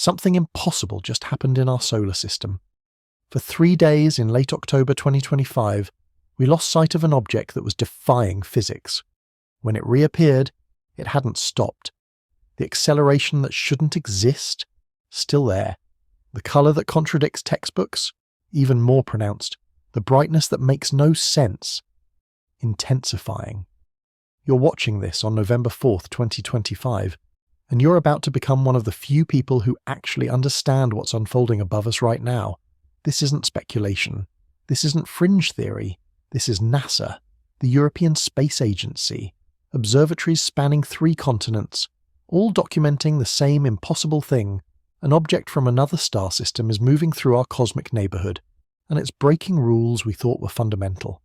Something impossible just happened in our solar system. For 3 days in late October 2025, we lost sight of an object that was defying physics. When it reappeared, it hadn't stopped. The acceleration that shouldn't exist, still there. The colour that contradicts textbooks, even more pronounced. The brightness that makes no sense, intensifying. You're watching this on November 4th, 2025, and you're about to become one of the few people who actually understand what's unfolding above us right now. This isn't speculation. This isn't fringe theory. This is NASA, the European Space Agency, observatories spanning 3 continents, all documenting the same impossible thing. An object from another star system is moving through our cosmic neighbourhood, and it's breaking rules we thought were fundamental.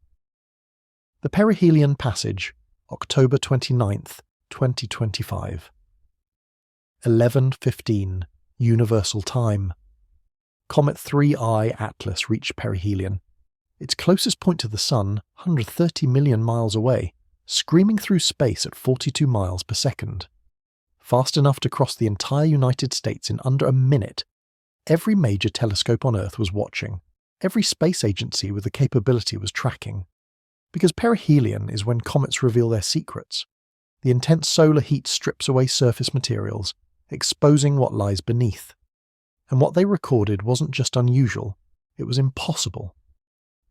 The Perihelion passage, October 29th, 2025. 11:15 Universal Time. Comet 3I Atlas reached perihelion. Its closest point to the Sun, 130 million miles away, screaming through space at 42 miles per second. Fast enough to cross the entire United States in under a minute. Every major telescope on Earth was watching. Every space agency with the capability was tracking. Because perihelion is when comets reveal their secrets. The intense solar heat strips away surface materials, exposing what lies beneath. And what they recorded wasn't just unusual, it was impossible.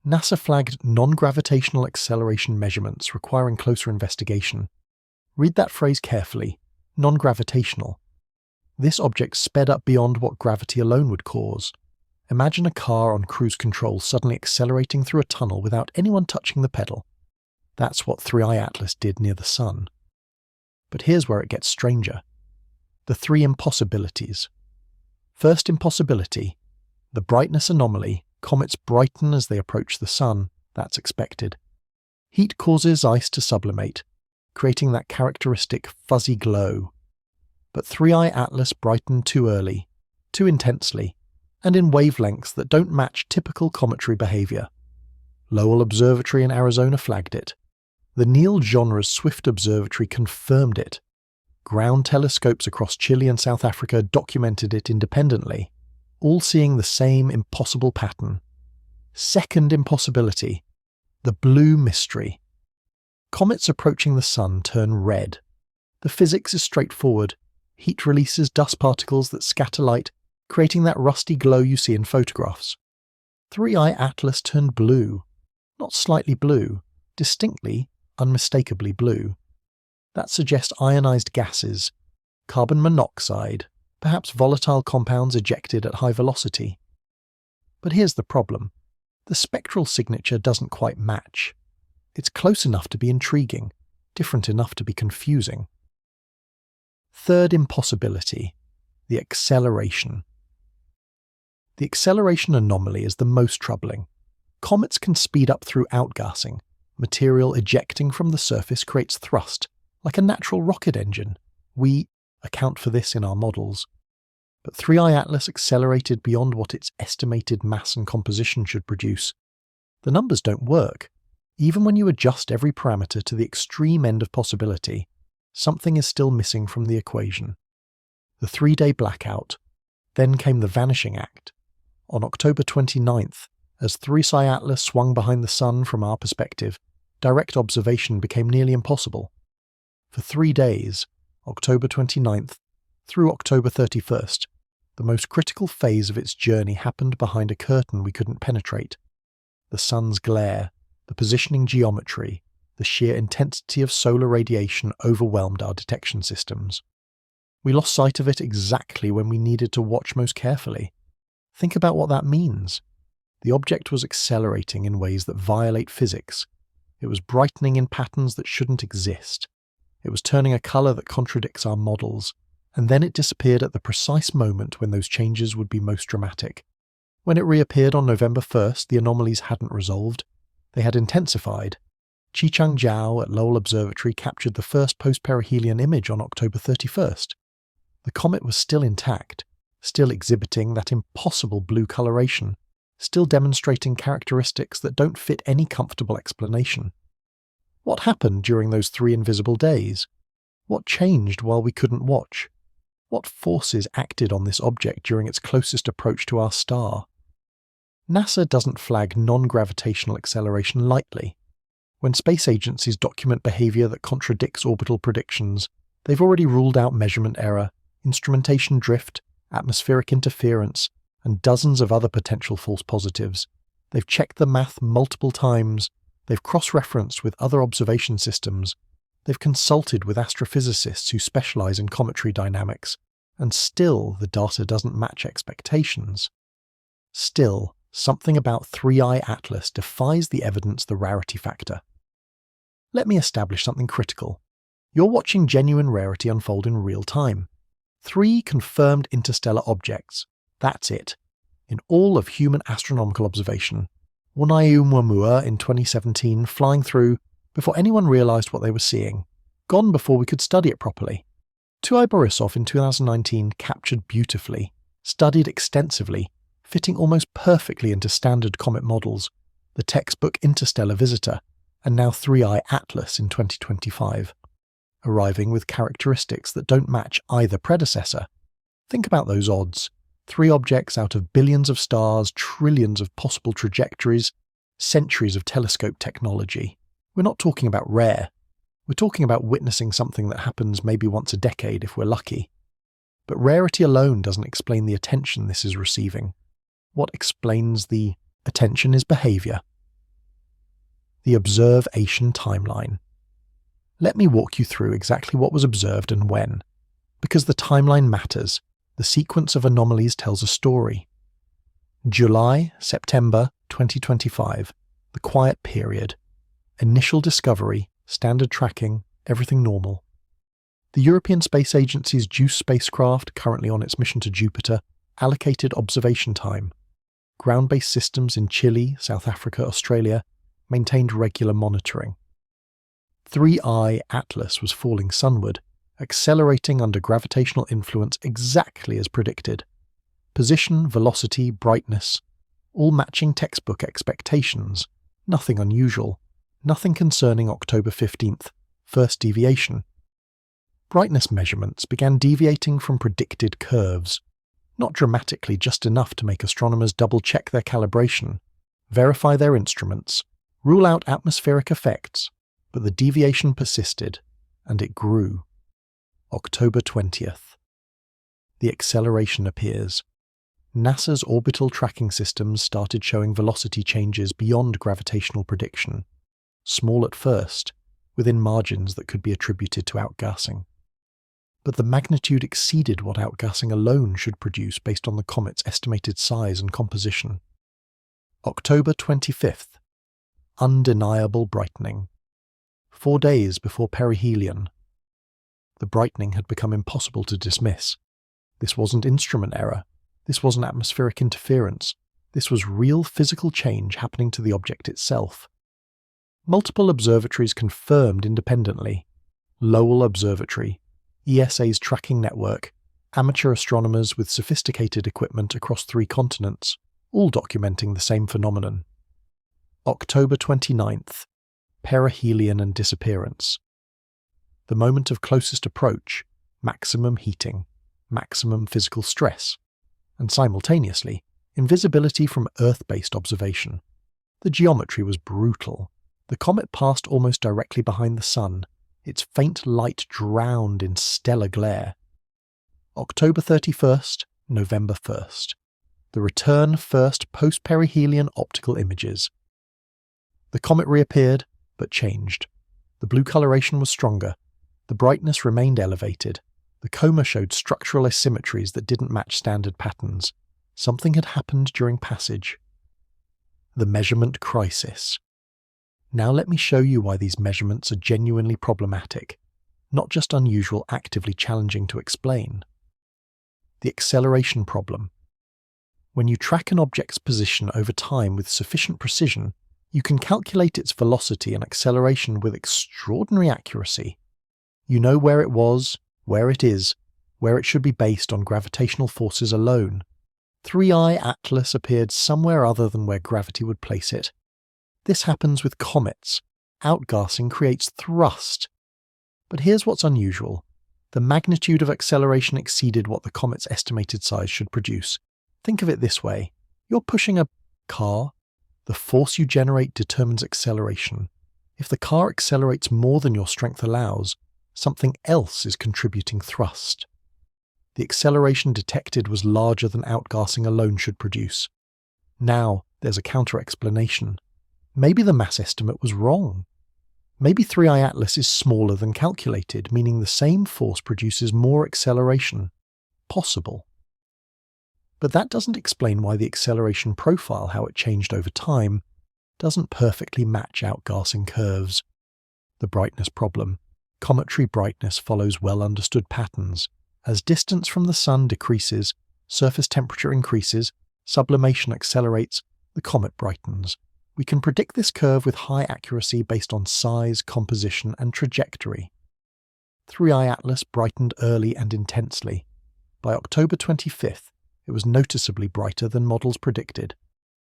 NASA flagged non-gravitational acceleration measurements requiring closer investigation. Read that phrase carefully, non-gravitational. This object sped up beyond what gravity alone would cause. Imagine a car on cruise control suddenly accelerating through a tunnel without anyone touching the pedal. That's what 3I Atlas did near the Sun. But here's where it gets stranger. The Three Impossibilities. First impossibility. The brightness anomaly. Comets brighten as they approach the Sun. That's expected. Heat causes ice to sublimate, creating that characteristic fuzzy glow. But 3I Atlas brightened too early, too intensely, and in wavelengths that don't match typical cometary behaviour. Lowell Observatory in Arizona flagged it. The Neil Genres Swift Observatory confirmed it. Ground telescopes across Chile and South Africa documented it independently, all seeing the same impossible pattern. Second impossibility. The blue mystery. Comets approaching the Sun turn red. The physics is straightforward. Heat releases dust particles that scatter light, creating that rusty glow you see in photographs. 3I Atlas turned blue. Not slightly blue, distinctly, unmistakably blue. That suggests ionized gases, carbon monoxide, perhaps volatile compounds ejected at high velocity. But here's the problem. The spectral signature doesn't quite match. It's close enough to be intriguing, different enough to be confusing. Third impossibility. The acceleration. The acceleration anomaly is the most troubling. Comets can speed up through outgassing. Material ejecting from the surface creates thrust, like a natural rocket engine. We account for this in our models. But 3I Atlas accelerated beyond what its estimated mass and composition should produce. The numbers don't work. Even when you adjust every parameter to the extreme end of possibility, something is still missing from the equation. The 3-day blackout. Then came the vanishing act. On October 29th, as 3I Atlas swung behind the Sun from our perspective, direct observation became nearly impossible. For 3 days, October 29th through October 31st, the most critical phase of its journey happened behind a curtain we couldn't penetrate. The Sun's glare, the positioning geometry, the sheer intensity of solar radiation overwhelmed our detection systems. We lost sight of it exactly when we needed to watch most carefully. Think about what that means. The object was accelerating in ways that violate physics. It was brightening in patterns that shouldn't exist. It was turning a colour that contradicts our models, and then it disappeared at the precise moment when those changes would be most dramatic. When it reappeared on November 1st, the anomalies hadn't resolved. They had intensified. Chichang Zhao at Lowell Observatory captured the first post-perihelion image on October 31st. The comet was still intact, still exhibiting that impossible blue coloration, still demonstrating characteristics that don't fit any comfortable explanation. What happened during those 3 invisible days? What changed while we couldn't watch? What forces acted on this object during its closest approach to our star? NASA doesn't flag non-gravitational acceleration lightly. When space agencies document behavior that contradicts orbital predictions, they've already ruled out measurement error, instrumentation drift, atmospheric interference, and dozens of other potential false positives. They've checked the math multiple times, they've cross-referenced with other observation systems, they've consulted with astrophysicists who specialize in cometary dynamics, and still the data doesn't match expectations. Still, something about Three-Eye Atlas defies the evidence the rarity factor. Let me establish something critical. You're watching genuine rarity unfold in real time. 3 confirmed interstellar objects. That's it. In all of human astronomical observation. Oumuamua in 2017 flying through before anyone realised what they were seeing. Gone before we could study it properly. 2I Borisov in 2019 captured beautifully, studied extensively, fitting almost perfectly into standard comet models, the textbook Interstellar Visitor, and now Three-Eye Atlas in 2025, arriving with characteristics that don't match either predecessor. Think about those odds. 3 objects out of billions of stars, trillions of possible trajectories, centuries of telescope technology. We're not talking about rare. We're talking about witnessing something that happens maybe once a decade if we're lucky. But rarity alone doesn't explain the attention this is receiving. What explains the attention is behavior. The observation timeline. Let me walk you through exactly what was observed and when. Because the timeline matters. The sequence of anomalies tells a story. July, September 2025, the quiet period. Initial discovery, standard tracking, everything normal. The European Space Agency's JUICE spacecraft, currently on its mission to Jupiter, allocated observation time. Ground-based systems in Chile, South Africa, Australia maintained regular monitoring. Three-Eye Atlas was falling sunward, accelerating under gravitational influence exactly as predicted. Position, velocity, brightness, all matching textbook expectations. Nothing unusual. Nothing concerning October 15th, first deviation. Brightness measurements began deviating from predicted curves. Not dramatically, just enough to make astronomers double-check their calibration, verify their instruments, rule out atmospheric effects, but the deviation persisted, and it grew. October 20th. The acceleration appears. NASA's orbital tracking systems started showing velocity changes beyond gravitational prediction. Small at first, within margins that could be attributed to outgassing. But the magnitude exceeded what outgassing alone should produce based on the comet's estimated size and composition. October 25th. Undeniable brightening. 4 days before perihelion. The brightening had become impossible to dismiss. This wasn't instrument error. This wasn't atmospheric interference. This was real physical change happening to the object itself. Multiple observatories confirmed independently. Lowell Observatory, ESA's tracking network, amateur astronomers with sophisticated equipment across 3 continents, all documenting the same phenomenon. October 29th. Perihelion and disappearance. The moment of closest approach, maximum heating, maximum physical stress, and simultaneously, invisibility from Earth-based observation. The geometry was brutal. The comet passed almost directly behind the Sun, its faint light drowned in stellar glare. October 31st, November 1st. The return first post-perihelion optical images. The comet reappeared, but changed. The blue coloration was stronger. The brightness remained elevated. The coma showed structural asymmetries that didn't match standard patterns. Something had happened during passage. The measurement crisis. Now let me show you why these measurements are genuinely problematic, not just unusual, actively challenging to explain. The acceleration problem. When you track an object's position over time with sufficient precision, you can calculate its velocity and acceleration with extraordinary accuracy. You know where it was, where it is, where it should be based on gravitational forces alone. Three-Eye Atlas appeared somewhere other than where gravity would place it. This happens with comets. Outgassing creates thrust. But here's what's unusual. The magnitude of acceleration exceeded what the comet's estimated size should produce. Think of it this way. You're pushing a car. The force you generate determines acceleration. If the car accelerates more than your strength allows, something else is contributing thrust. The acceleration detected was larger than outgassing alone should produce. Now, there's a counter-explanation. Maybe the mass estimate was wrong. Maybe 3I Atlas is smaller than calculated, meaning the same force produces more acceleration. Possible. But that doesn't explain why the acceleration profile, how it changed over time, doesn't perfectly match outgassing curves. The brightness problem. Cometary brightness follows well-understood patterns. As distance from the Sun decreases, surface temperature increases, sublimation accelerates, the comet brightens. We can predict this curve with high accuracy based on size, composition, and trajectory. 3I Atlas brightened early and intensely. By October 25th, it was noticeably brighter than models predicted.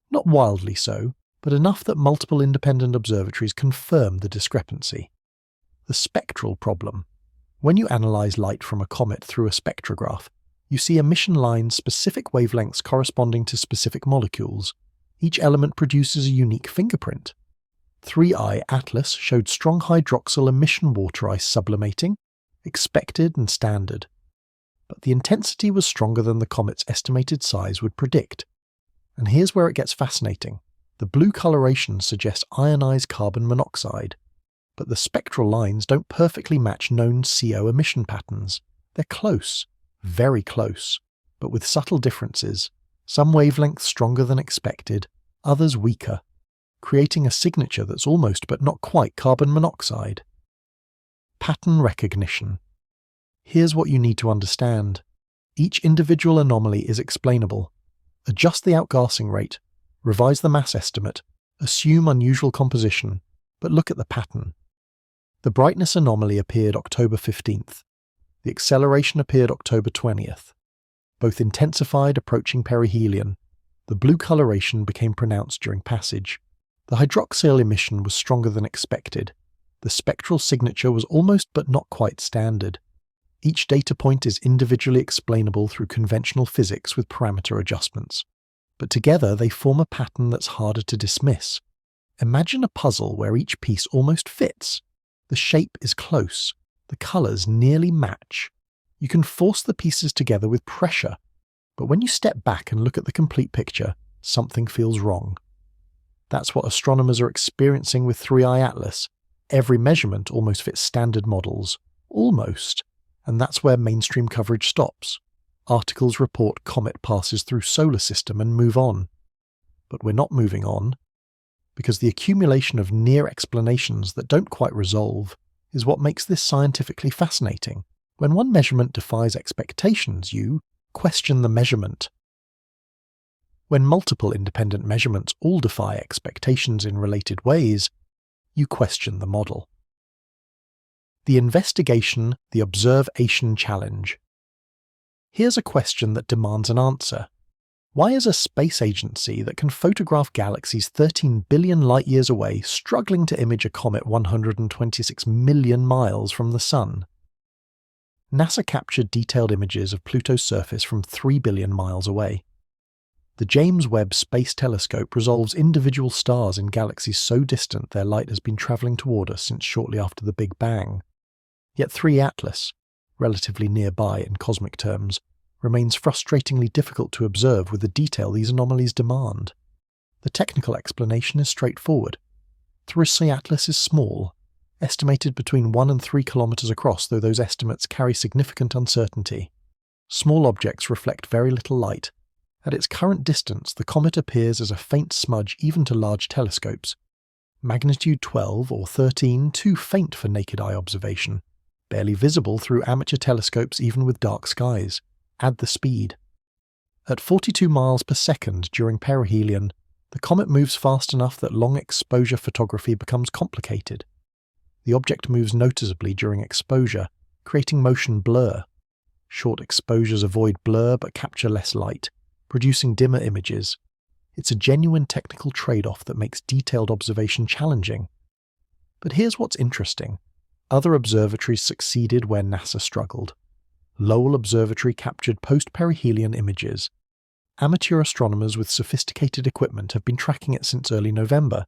Not wildly so, but enough that multiple independent observatories confirmed the discrepancy. The spectral problem. When you analyze light from a comet through a spectrograph, you see emission lines, specific wavelengths corresponding to specific molecules. Each element produces a unique fingerprint. 3I Atlas showed strong hydroxyl emission water ice sublimating, expected and standard. But the intensity was stronger than the comet's estimated size would predict. And here's where it gets fascinating. The blue coloration suggests ionized carbon monoxide, but the spectral lines don't perfectly match known CO emission patterns. They're close, very close, but with subtle differences. Some wavelengths stronger than expected, others weaker, creating a signature that's almost but not quite carbon monoxide. Pattern recognition. Here's what you need to understand. Each individual anomaly is explainable. Adjust the outgassing rate, revise the mass estimate, assume unusual composition, but look at the pattern. The brightness anomaly appeared October 15th. The acceleration appeared October 20th. Both intensified approaching perihelion. The blue coloration became pronounced during passage. The hydroxyl emission was stronger than expected. The spectral signature was almost but not quite standard. Each data point is individually explainable through conventional physics with parameter adjustments. But together they form a pattern that's harder to dismiss. Imagine a puzzle where each piece almost fits. The shape is close. The colours nearly match. You can force the pieces together with pressure, but when you step back and look at the complete picture, something feels wrong. That's what astronomers are experiencing with 3I Atlas. Every measurement almost fits standard models. Almost. And that's where mainstream coverage stops. Articles report Comet passes through solar system and move on. But we're not moving on, because the accumulation of near explanations that don't quite resolve is what makes this scientifically fascinating. When one measurement defies expectations, you question the measurement. When multiple independent measurements all defy expectations in related ways, you question the model. The investigation, the observation challenge. Here's a question that demands an answer. Why is a space agency that can photograph galaxies 13 billion light-years away struggling to image a comet 126 million miles from the Sun? NASA captured detailed images of Pluto's surface from 3 billion miles away. The James Webb Space Telescope resolves individual stars in galaxies so distant their light has been travelling toward us since shortly after the Big Bang. Yet 3I Atlas, relatively nearby in cosmic terms, remains frustratingly difficult to observe with the detail these anomalies demand. The technical explanation is straightforward. 3I Atlas is small, estimated between 1 and 3 kilometers across, though those estimates carry significant uncertainty. Small objects reflect very little light. At its current distance, the comet appears as a faint smudge even to large telescopes. Magnitude 12 or 13 too faint for naked eye observation. Barely visible through amateur telescopes even with dark skies. Add the speed. At 42 miles per second during perihelion, the comet moves fast enough that long exposure photography becomes complicated. The object moves noticeably during exposure, creating motion blur. Short exposures avoid blur but capture less light, producing dimmer images. It's a genuine technical trade-off that makes detailed observation challenging. But here's what's interesting. Other observatories succeeded where NASA struggled. Lowell Observatory captured post-perihelion images. Amateur astronomers with sophisticated equipment have been tracking it since early November.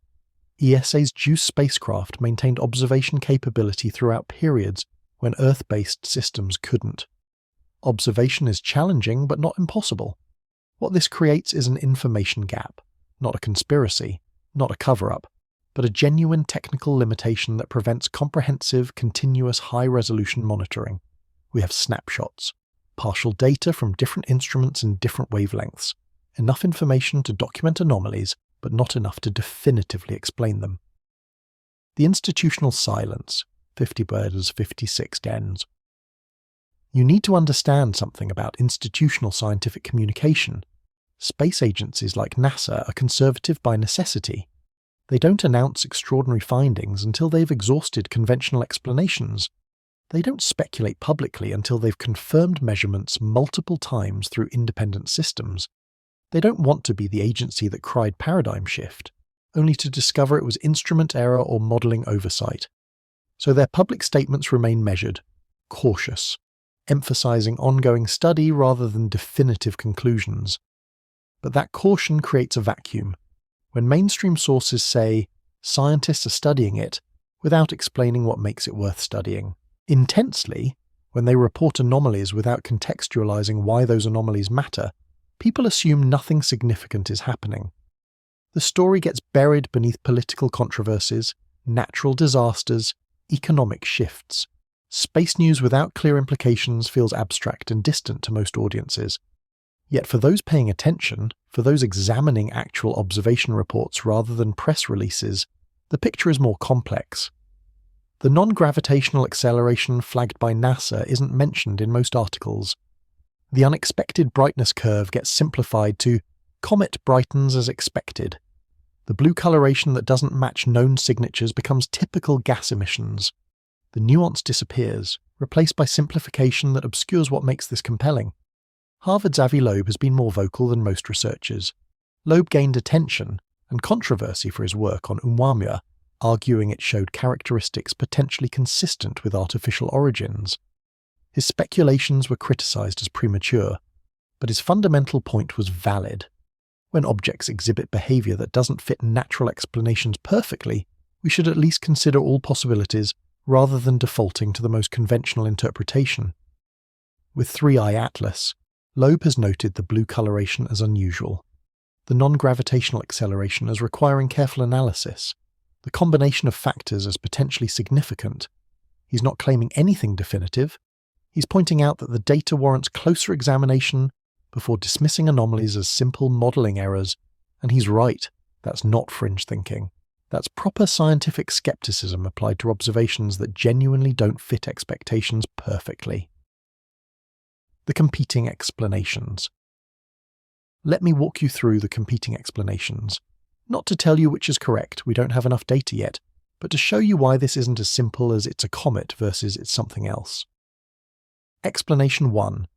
ESA's JUICE spacecraft maintained observation capability throughout periods when Earth-based systems couldn't. Observation is challenging but not impossible. What this creates is an information gap, not a conspiracy, not a cover-up, but a genuine technical limitation that prevents comprehensive, continuous high-resolution monitoring. We have snapshots, partial data from different instruments in different wavelengths, enough information to document anomalies, but not enough to definitively explain them. The institutional silence, 50 birds, 56 dens. You need to understand something about institutional scientific communication. Space agencies like NASA are conservative by necessity. They don't announce extraordinary findings until they've exhausted conventional explanations. They don't speculate publicly until they've confirmed measurements multiple times through independent systems. They don't want to be the agency that cried paradigm shift, only to discover it was instrument error or modeling oversight. So their public statements remain measured, cautious, emphasizing ongoing study rather than definitive conclusions. But that caution creates a vacuum. When mainstream sources say, scientists are studying it, without explaining what makes it worth studying. Intensely, when they report anomalies without contextualizing why those anomalies matter, people assume nothing significant is happening. The story gets buried beneath political controversies, natural disasters, economic shifts. Space news without clear implications feels abstract and distant to most audiences. Yet for those paying attention, for those examining actual observation reports rather than press releases, the picture is more complex. The non-gravitational acceleration flagged by NASA isn't mentioned in most articles. The unexpected brightness curve gets simplified to Comet brightens as expected. The blue coloration that doesn't match known signatures becomes typical gas emissions. The nuance disappears, replaced by simplification that obscures what makes this compelling. Harvard's Avi Loeb has been more vocal than most researchers. Loeb gained attention and controversy for his work on Oumuamua, arguing it showed characteristics potentially consistent with artificial origins. His speculations were criticized as premature, but his fundamental point was valid. When objects exhibit behavior that doesn't fit natural explanations perfectly, we should at least consider all possibilities rather than defaulting to the most conventional interpretation. With 3i Atlas, Loeb has noted the blue coloration as unusual, the non-gravitational acceleration as requiring careful analysis, the combination of factors as potentially significant. He's not claiming anything definitive. He's pointing out that the data warrants closer examination before dismissing anomalies as simple modeling errors, and he's right, that's not fringe thinking. That's proper scientific skepticism applied to observations that genuinely don't fit expectations perfectly. The competing explanations. Let me walk you through the competing explanations. Not to tell you which is correct, we don't have enough data yet, but to show you why this isn't as simple as it's a comet versus it's something else. Explanation 1.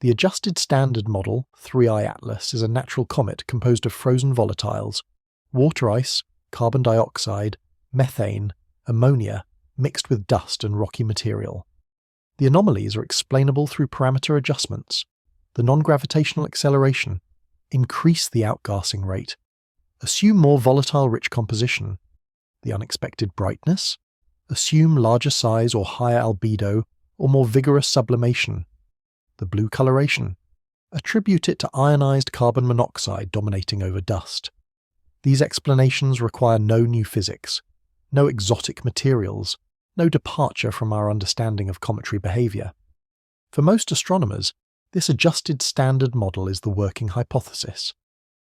The adjusted standard model, 3i Atlas, is a natural comet composed of frozen volatiles, water ice, carbon dioxide, methane, ammonia, mixed with dust and rocky material. The anomalies are explainable through parameter adjustments. The non-gravitational acceleration. Increase the outgassing rate. Assume more volatile-rich composition. The unexpected brightness. Assume larger size or higher albedo, or more vigorous sublimation. The blue coloration. Attribute it to ionized carbon monoxide dominating over dust. These explanations require no new physics, no exotic materials, no departure from our understanding of cometary behavior. For most astronomers, this adjusted standard model is the working hypothesis.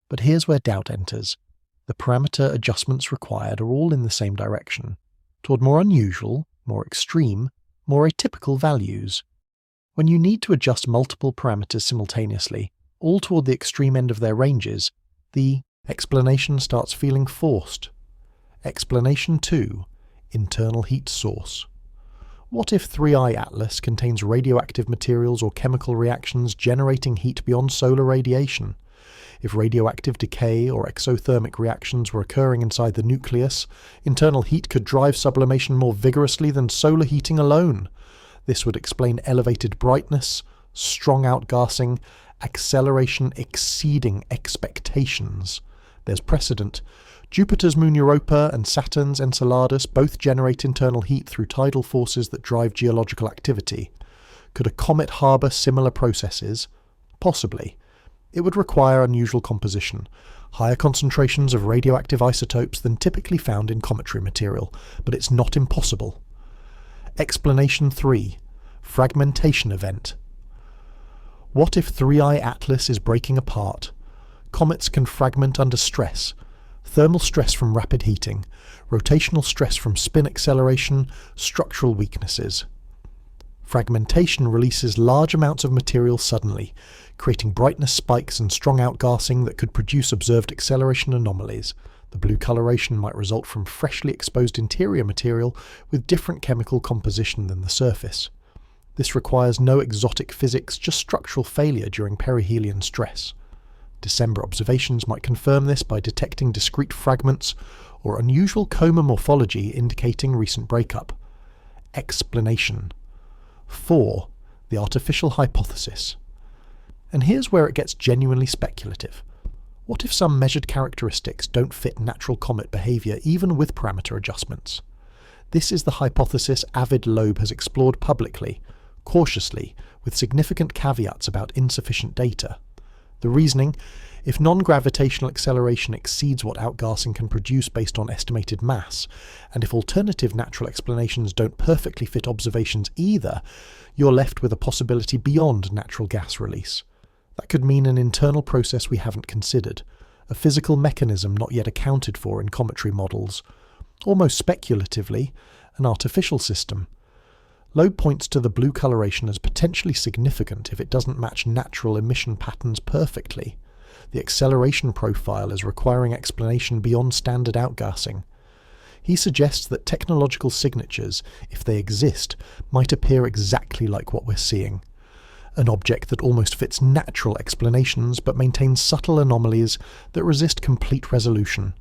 But here's where doubt enters. The parameter adjustments required are all in the same direction, toward more unusual, more extreme, more atypical values. When you need to adjust multiple parameters simultaneously, all toward the extreme end of their ranges, the explanation starts feeling forced. Explanation 2. Internal heat source. What if 3i Atlas contains radioactive materials or chemical reactions generating heat beyond solar radiation? If radioactive decay or exothermic reactions were occurring inside the nucleus, internal heat could drive sublimation more vigorously than solar heating alone. This would explain elevated brightness, strong outgassing, acceleration exceeding expectations. There's precedent. Jupiter's moon Europa and Saturn's Enceladus both generate internal heat through tidal forces that drive geological activity. Could a comet harbour similar processes? Possibly. It would require unusual composition, higher concentrations of radioactive isotopes than typically found in cometary material, but it's not impossible. Explanation 3. Fragmentation event. What if 3I Atlas is breaking apart? Comets can fragment under stress. Thermal stress from rapid heating, rotational stress from spin acceleration, structural weaknesses. Fragmentation releases large amounts of material suddenly, creating brightness spikes and strong outgassing that could produce observed acceleration anomalies. The blue coloration might result from freshly exposed interior material with different chemical composition than the surface. This requires no exotic physics, just structural failure during perihelion stress. December observations might confirm this by detecting discrete fragments or unusual coma morphology indicating recent breakup. Explanation. 4. The artificial hypothesis. And here's where it gets genuinely speculative. What if some measured characteristics don't fit natural comet behaviour even with parameter adjustments? This is the hypothesis Avid Loeb has explored publicly, cautiously, with significant caveats about insufficient data. The reasoning: if non-gravitational acceleration exceeds what outgassing can produce based on estimated mass, and if alternative natural explanations don't perfectly fit observations either, you're left with a possibility beyond natural gas release. That could mean an internal process we haven't considered, a physical mechanism not yet accounted for in cometary models. Almost speculatively, an artificial system. Loeb points to the blue coloration as potentially significant if it doesn't match natural emission patterns perfectly. The acceleration profile is requiring explanation beyond standard outgassing. He suggests that technological signatures, if they exist, might appear exactly like what we're seeing. An object that almost fits natural explanations but maintains subtle anomalies that resist complete resolution.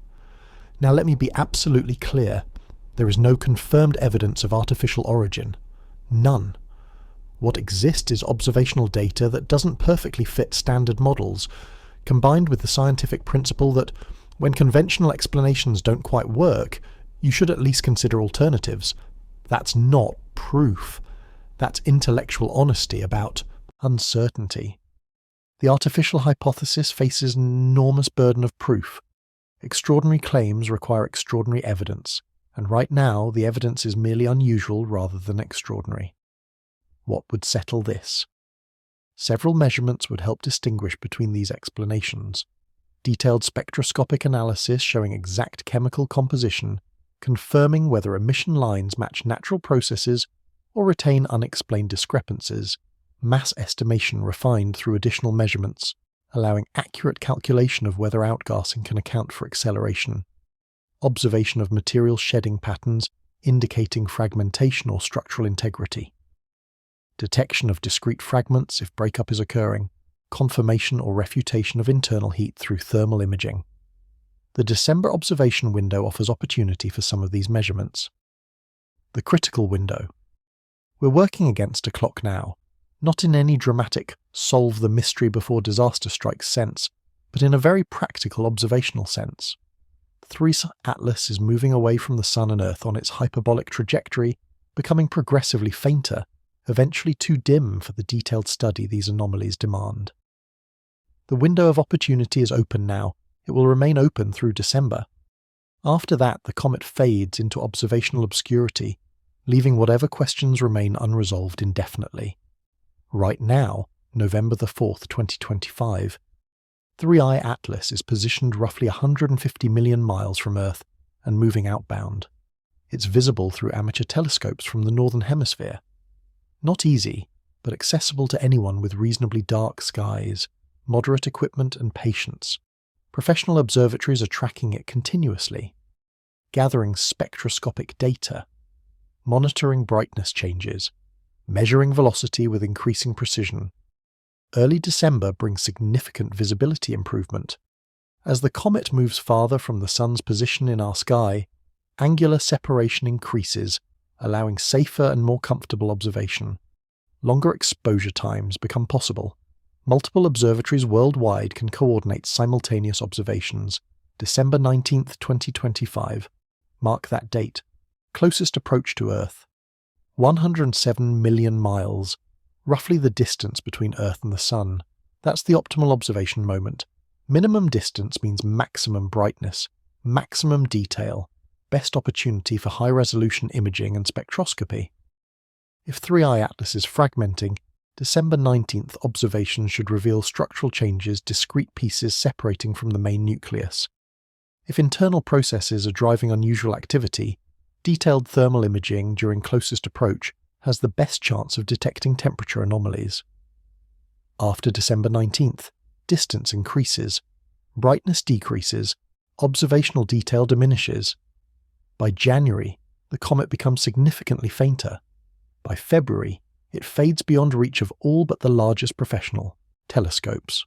Now let me be absolutely clear. There is no confirmed evidence of artificial origin. None. What exists is observational data that doesn't perfectly fit standard models, combined with the scientific principle that when conventional explanations don't quite work, you should at least consider alternatives. That's not proof. That's intellectual honesty about uncertainty. The artificial hypothesis faces an enormous burden of proof. Extraordinary claims require extraordinary evidence, and right now the evidence is merely unusual rather than extraordinary. What would settle this? Several measurements would help distinguish between these explanations. Detailed spectroscopic analysis showing exact chemical composition, confirming whether emission lines match natural processes or retain unexplained discrepancies, mass estimation refined through additional measurements, allowing accurate calculation of whether outgassing can account for acceleration, observation of material shedding patterns indicating fragmentation or structural integrity, detection of discrete fragments if breakup is occurring, confirmation or refutation of internal heat through thermal imaging. The December observation window offers opportunity for some of these measurements. The critical window. We're working against a clock now, not in any dramatic solve the mystery before disaster strikes sense, but in a very practical observational sense. 3I Atlas is moving away from the Sun and Earth on its hyperbolic trajectory, becoming progressively fainter, eventually too dim for the detailed study these anomalies demand. The window of opportunity is open now. It will remain open through December. After that, the comet fades into observational obscurity, leaving whatever questions remain unresolved indefinitely. Right now, November the 4th, 2025, 3I Atlas is positioned roughly 150 million miles from Earth and moving outbound. It's visible through amateur telescopes from the Northern Hemisphere. Not easy, but accessible to anyone with reasonably dark skies, moderate equipment and patience. Professional observatories are tracking it continuously, gathering spectroscopic data, monitoring brightness changes, measuring velocity with increasing precision. early December brings significant visibility improvement. As the comet moves farther from the Sun's position in our sky, angular separation increases, allowing safer and more comfortable observation. Longer exposure times become possible. Multiple observatories worldwide can coordinate simultaneous observations. December 19, 2025. Mark that date. Closest approach to Earth. 107 million miles, roughly the distance between Earth and the Sun. That's the optimal observation moment. Minimum distance means maximum brightness, maximum detail, best opportunity for high-resolution imaging and spectroscopy. If 3I Atlas is fragmenting, December 19th observations should reveal structural changes, discrete pieces separating from the main nucleus. If internal processes are driving unusual activity, detailed thermal imaging during closest approach has the best chance of detecting temperature anomalies. After December 19th, distance increases, brightness decreases, observational detail diminishes. By January, the comet becomes significantly fainter. By February, it fades beyond reach of all but the largest professional telescopes.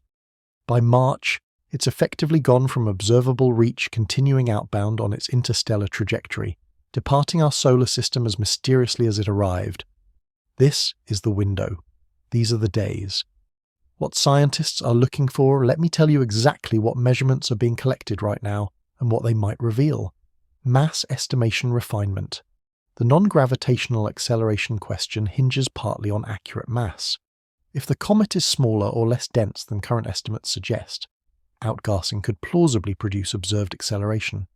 By March, it's effectively gone from observable reach, continuing outbound on its interstellar trajectory, departing our solar system as mysteriously as it arrived. This is the window. These are the days. What scientists are looking for, let me tell you exactly what measurements are being collected right now and what they might reveal. Mass estimation refinement. The non-gravitational acceleration question hinges partly on accurate mass. If the comet is smaller or less dense than current estimates suggest, outgassing could plausibly produce observed acceleration.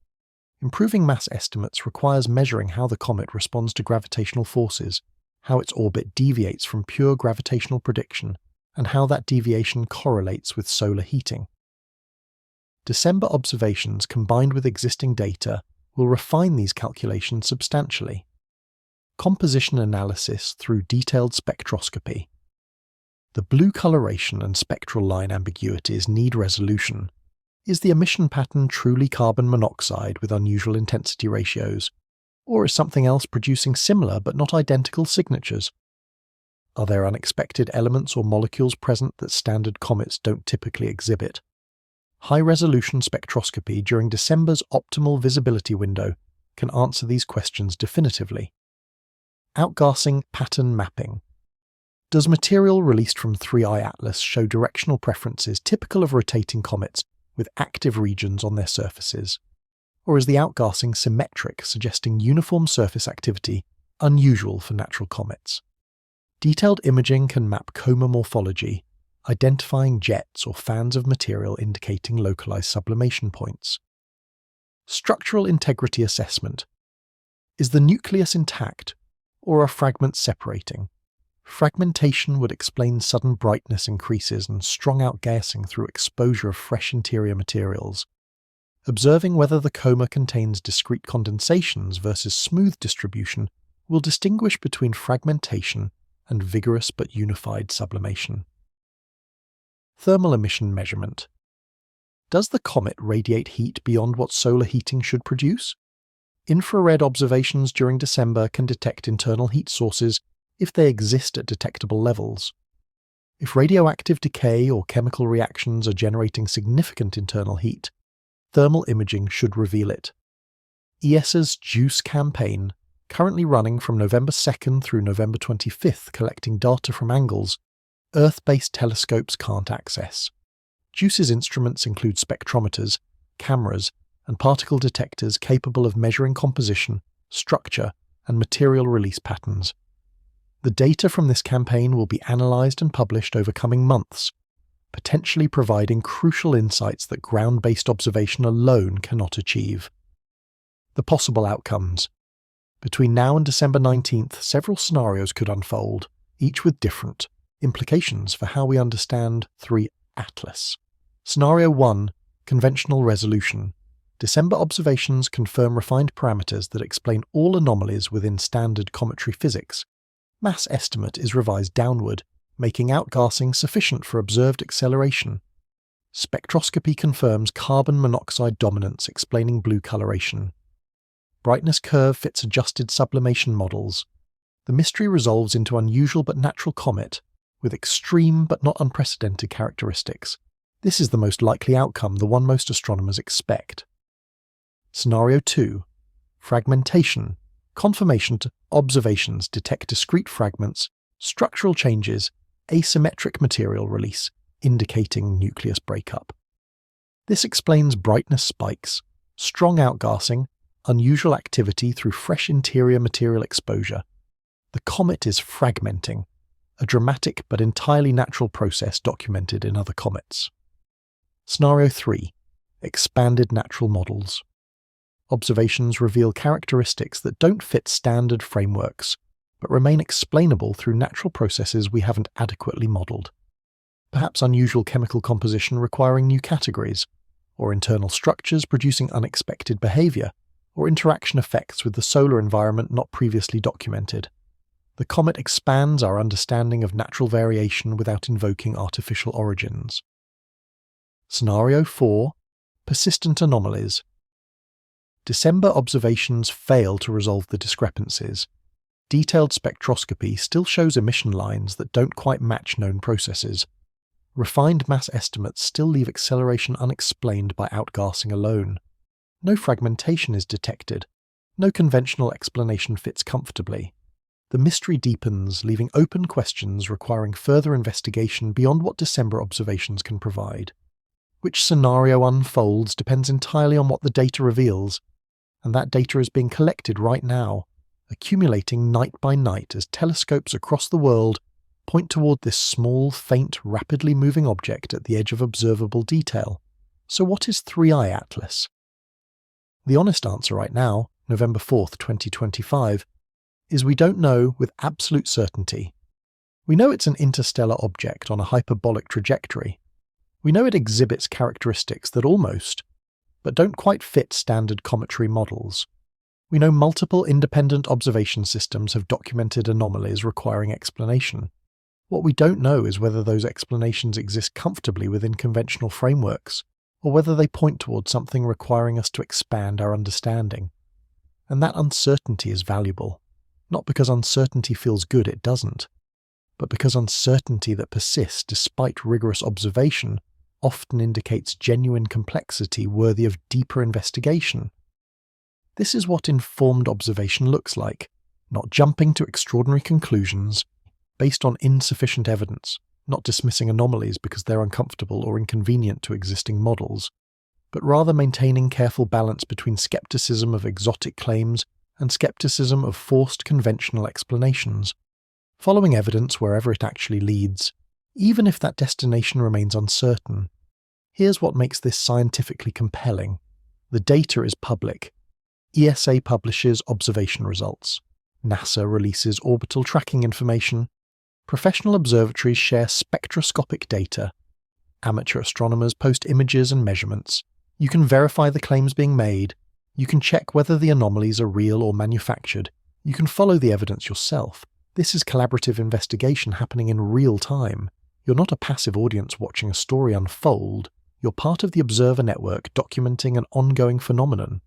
Improving mass estimates requires measuring how the comet responds to gravitational forces, how its orbit deviates from pure gravitational prediction, and how that deviation correlates with solar heating. December observations combined with existing data will refine these calculations substantially. Composition analysis through detailed spectroscopy. The blue coloration and spectral line ambiguities need resolution. Is the emission pattern truly carbon monoxide with unusual intensity ratios? Or is something else producing similar but not identical signatures? Are there unexpected elements or molecules present that standard comets don't typically exhibit? High-resolution spectroscopy during December's optimal visibility window can answer these questions definitively. Outgassing pattern mapping. Does material released from 3I Atlas show directional preferences typical of rotating comets with active regions on their surfaces? Or is the outgassing symmetric, suggesting uniform surface activity unusual for natural comets? Detailed imaging can map coma morphology, identifying jets or fans of material indicating localized sublimation points. Structural integrity assessment. Is the nucleus intact, or are fragments separating? Fragmentation would explain sudden brightness increases and strong outgassing through exposure of fresh interior materials. Observing whether the coma contains discrete condensations versus smooth distribution will distinguish between fragmentation and vigorous but unified sublimation. Thermal emission measurement. Does the comet radiate heat beyond what solar heating should produce? Infrared observations during December can detect internal heat sources if they exist at detectable levels. If radioactive decay or chemical reactions are generating significant internal heat, thermal imaging should reveal it. ESA's JUICE campaign, currently running from November 2nd through November 25th collecting data from angles Earth-based telescopes can't access. JUICE's instruments include spectrometers, cameras, and particle detectors capable of measuring composition, structure, and material release patterns. The data from this campaign will be analysed and published over coming months, potentially providing crucial insights that ground-based observation alone cannot achieve. The possible outcomes. Between now and December 19th, several scenarios could unfold, each with different implications for how we understand 3 Atlas. Scenario 1. Conventional resolution. December observations confirm refined parameters that explain all anomalies within standard cometary physics. Mass estimate is revised downward, making outgassing sufficient for observed acceleration. Spectroscopy confirms carbon monoxide dominance, explaining blue coloration. Brightness curve fits adjusted sublimation models. The mystery resolves into unusual but natural comet, with extreme but not unprecedented characteristics. This is the most likely outcome, the one most astronomers expect. Scenario 2. Fragmentation. Confirmation to observations detect discrete fragments, structural changes, asymmetric material release, indicating nucleus breakup. This explains brightness spikes, strong outgassing, unusual activity through fresh interior material exposure. The comet is fragmenting, a dramatic but entirely natural process documented in other comets. Scenario 3. Expanded natural models. Observations reveal characteristics that don't fit standard frameworks, but remain explainable through natural processes we haven't adequately modelled. Perhaps unusual chemical composition requiring new categories, or internal structures producing unexpected behaviour, or interaction effects with the solar environment not previously documented. The comet expands our understanding of natural variation without invoking artificial origins. Scenario 4. Persistent anomalies. December observations fail to resolve the discrepancies. Detailed spectroscopy still shows emission lines that don't quite match known processes. Refined mass estimates still leave acceleration unexplained by outgassing alone. No fragmentation is detected. No conventional explanation fits comfortably. The mystery deepens, leaving open questions requiring further investigation beyond what December observations can provide. Which scenario unfolds depends entirely on what the data reveals, and that data is being collected right now, accumulating night by night as telescopes across the world point toward this small, faint, rapidly moving object at the edge of observable detail. So what is 3I Atlas? The honest answer right now, November 4th, 2025, is we don't know with absolute certainty. We know it's an interstellar object on a hyperbolic trajectory. We know it exhibits characteristics that almost, but don't quite fit standard cometary models. We know multiple independent observation systems have documented anomalies requiring explanation. What we don't know is whether those explanations exist comfortably within conventional frameworks, or whether they point towards something requiring us to expand our understanding. And that uncertainty is valuable, not because uncertainty feels good, it doesn't, but because uncertainty that persists despite rigorous observation often indicates genuine complexity worthy of deeper investigation. This is what informed observation looks like, not jumping to extraordinary conclusions based on insufficient evidence, not dismissing anomalies because they're uncomfortable or inconvenient to existing models, but rather maintaining careful balance between skepticism of exotic claims and skepticism of forced conventional explanations, following evidence wherever it actually leads, even if that destination remains uncertain. Here's what makes this scientifically compelling. The data is public. ESA publishes observation results. NASA releases orbital tracking information. Professional observatories share spectroscopic data. Amateur astronomers post images and measurements. You can verify the claims being made. You can check whether the anomalies are real or manufactured. You can follow the evidence yourself. This is collaborative investigation happening in real time. You're not a passive audience watching a story unfold. You're part of the observer network documenting an ongoing phenomenon.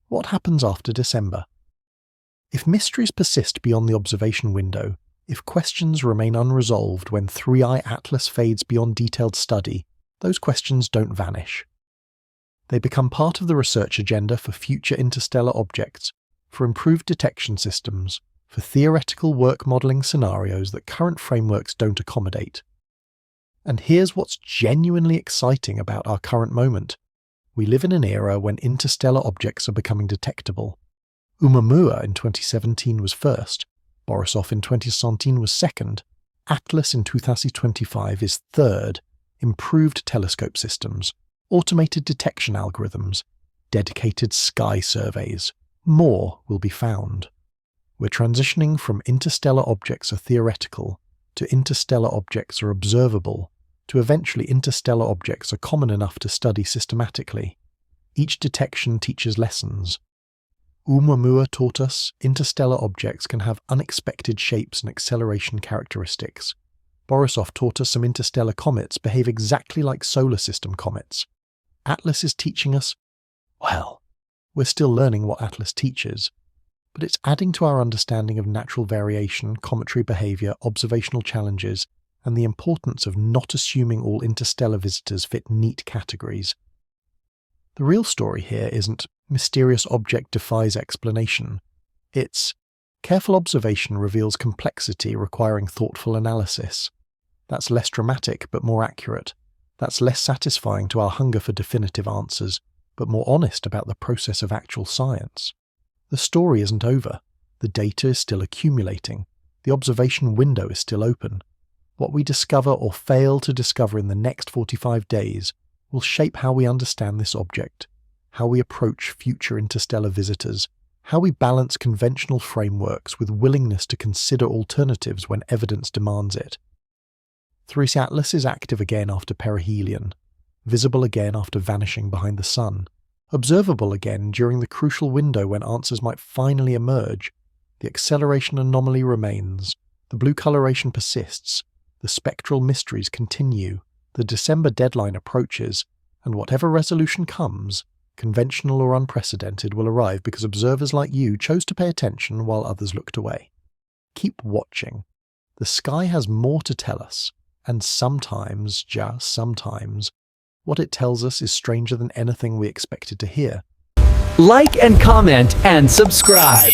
What happens after December? If mysteries persist beyond the observation window, if questions remain unresolved when 3I Atlas fades beyond detailed study, those questions don't vanish. They become part of the research agenda for future interstellar objects, for improved detection systems, for theoretical work modelling scenarios that current frameworks don't accommodate. And here's what's genuinely exciting about our current moment. We live in an era when interstellar objects are becoming detectable. Oumuamua in 2017 was first, Borisov in 2017 was second, Atlas in 2025 is third. Improved telescope systems, automated detection algorithms, dedicated sky surveys. More will be found. We're transitioning from interstellar objects are theoretical to interstellar objects are observable, to eventually interstellar objects are common enough to study systematically. Each detection teaches lessons. Oumuamua taught us interstellar objects can have unexpected shapes and acceleration characteristics. Borisov taught us some interstellar comets behave exactly like solar system comets. Atlas is teaching us, well, we're still learning what Atlas teaches, but it's adding to our understanding of natural variation, cometary behaviour, observational challenges, and the importance of not assuming all interstellar visitors fit neat categories. The real story here isn't mysterious object defies explanation. It's careful observation reveals complexity requiring thoughtful analysis. That's less dramatic but more accurate. That's less satisfying to our hunger for definitive answers, but more honest about the process of actual science. The story isn't over. The data is still accumulating. The observation window is still open. What we discover or fail to discover in the next 45 days will shape how we understand this object, how we approach future interstellar visitors, how we balance conventional frameworks with willingness to consider alternatives when evidence demands it. 3C Atlas is active again after Perihelion, visible again after vanishing behind the Sun, observable again during the crucial window when answers might finally emerge. The acceleration anomaly remains, the blue coloration persists, the spectral mysteries continue, the December deadline approaches, and whatever resolution comes, conventional or unprecedented, will arrive because observers like you chose to pay attention while others looked away. Keep watching. The sky has more to tell us, and sometimes, just sometimes, what it tells us is stranger than anything we expected to hear. Like and comment and subscribe.